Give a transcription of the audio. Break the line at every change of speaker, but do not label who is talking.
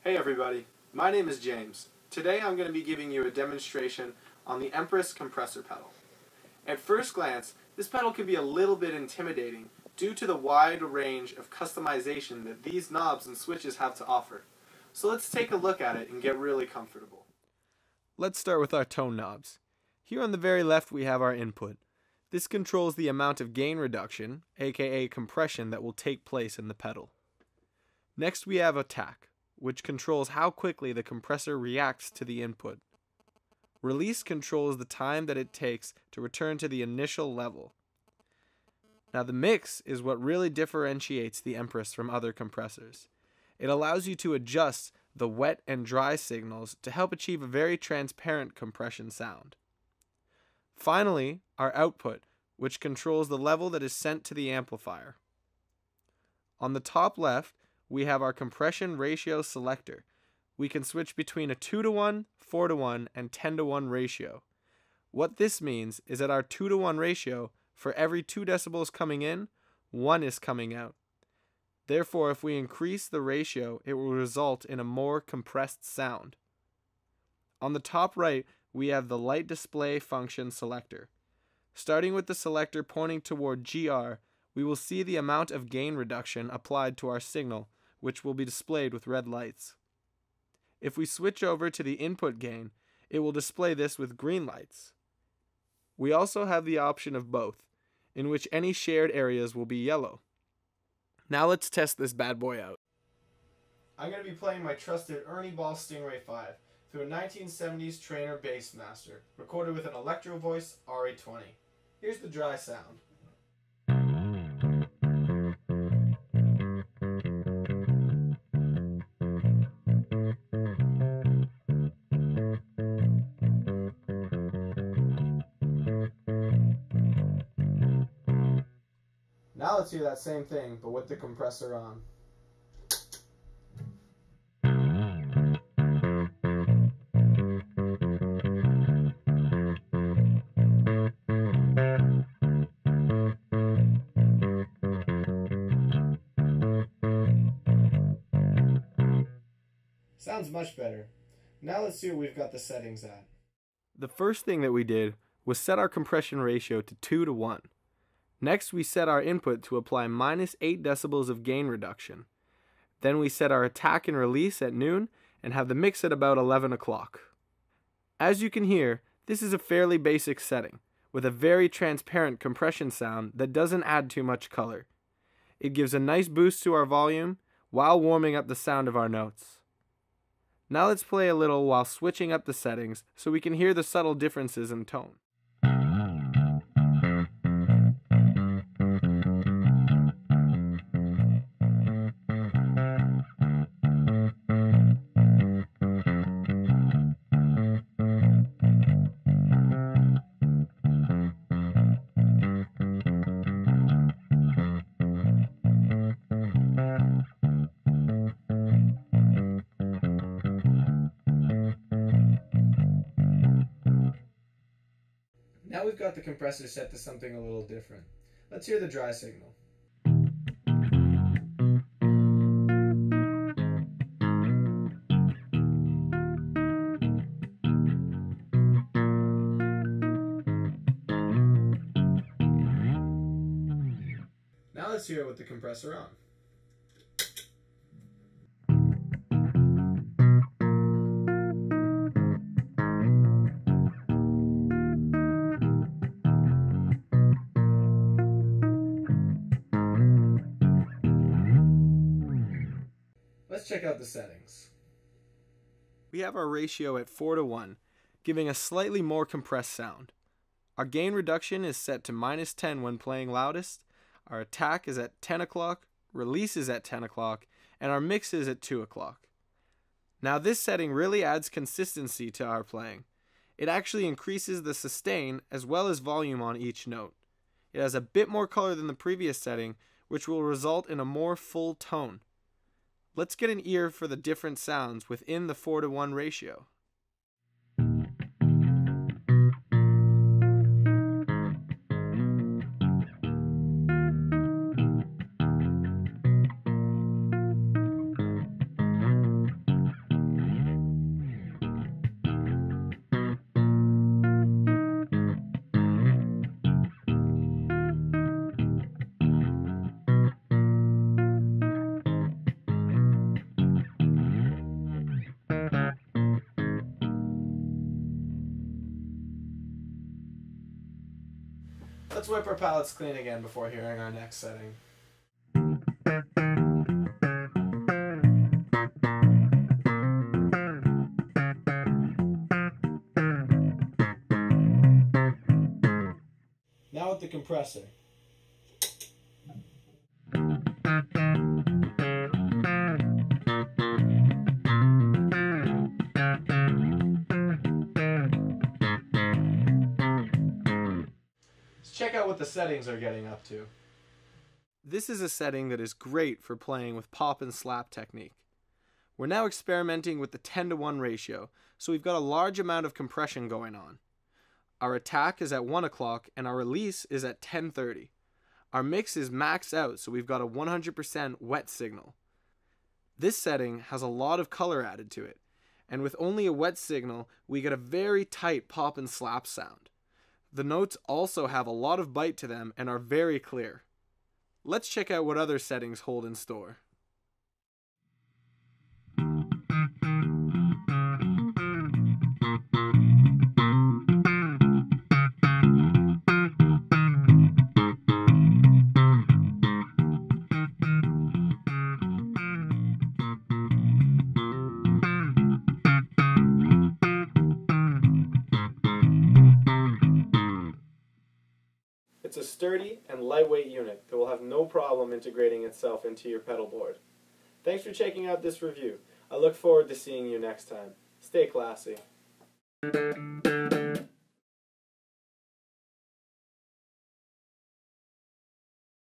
Hey everybody, my name is James. Today I'm going to be giving you a demonstration on the Empress compressor pedal. At first glance, this pedal can be a little bit intimidating due to the wide range of customization that these knobs and switches have to offer. So let's take a look at it and get really comfortable.
Let's start with our tone knobs. Here on the very left we have our input. This controls the amount of gain reduction, aka compression, that will take place in the pedal. Next we have attack, which controls how quickly the compressor reacts to the input. Release controls the time that it takes to return to the initial level. Now the mix is what really differentiates the Empress from other compressors. It allows you to adjust the wet and dry signals to help achieve a very transparent compression sound. Finally, our output, which controls the level that is sent to the amplifier. On the top left, we have our compression ratio selector. We can switch between a 2:1, 4:1, and 10:1 ratio. What this means is that our 2:1 ratio, for every 2 decibels coming in, 1 is coming out. Therefore, if we increase the ratio, it will result in a more compressed sound. On the top right, we have the light display function selector. Starting with the selector pointing toward GR, we will see the amount of gain reduction applied to our signal, which will be displayed with red lights. If we switch over to the input gain, it will display this with green lights. We also have the option of both, in which any shared areas will be yellow. Now let's test this bad boy out.
I'm going to be playing my trusted Ernie Ball Stingray 5 through a 1970s Trainer Bassmaster, recorded with an Electro Voice RA20. Here's the dry sound. Now let's hear that same thing, but with the compressor on. Sounds much better. Now let's see what we've got the settings at.
The first thing that we did was set our compression ratio to 2:1. Next, we set our input to apply -8 decibels of gain reduction. Then we set our attack and release at noon and have the mix at about 11 o'clock. As you can hear, this is a fairly basic setting, with a very transparent compression sound that doesn't add too much color. It gives a nice boost to our volume while warming up the sound of our notes. Now let's play a little while switching up the settings so we can hear the subtle differences in tone.
Now we've got the compressor set to something a little different. Let's hear the dry signal. Now let's hear it with the compressor on. Let's check out the settings.
We have our ratio at 4:1, giving a slightly more compressed sound. Our gain reduction is set to -10 when playing loudest, our attack is at 10 o'clock, release is at 10 o'clock, and our mix is at 2 o'clock. Now this setting really adds consistency to our playing. It actually increases the sustain as well as volume on each note. It has a bit more color than the previous setting, which will result in a more full tone. Let's get an ear for the different sounds within the 4:1 ratio.
Let's wipe our pallets clean again before hearing our next setting. Now with the compressor. Let's check out what the settings are getting up to.
This is a setting that is great for playing with pop and slap technique. We're now experimenting with the 10-to-1 ratio, so we've got a large amount of compression going on. Our attack is at 1 o'clock and our release is at 10:30. Our mix is maxed out, so we've got a 100% wet signal. This setting has a lot of color added to it, and with only a wet signal, we get a very tight pop and slap sound. The notes also have a lot of bite to them and are very clear. Let's check out what other settings hold in store.
It's a sturdy and lightweight unit that will have no problem integrating itself into your pedal board. Thanks for checking out this review. I look forward to seeing you next time. Stay classy.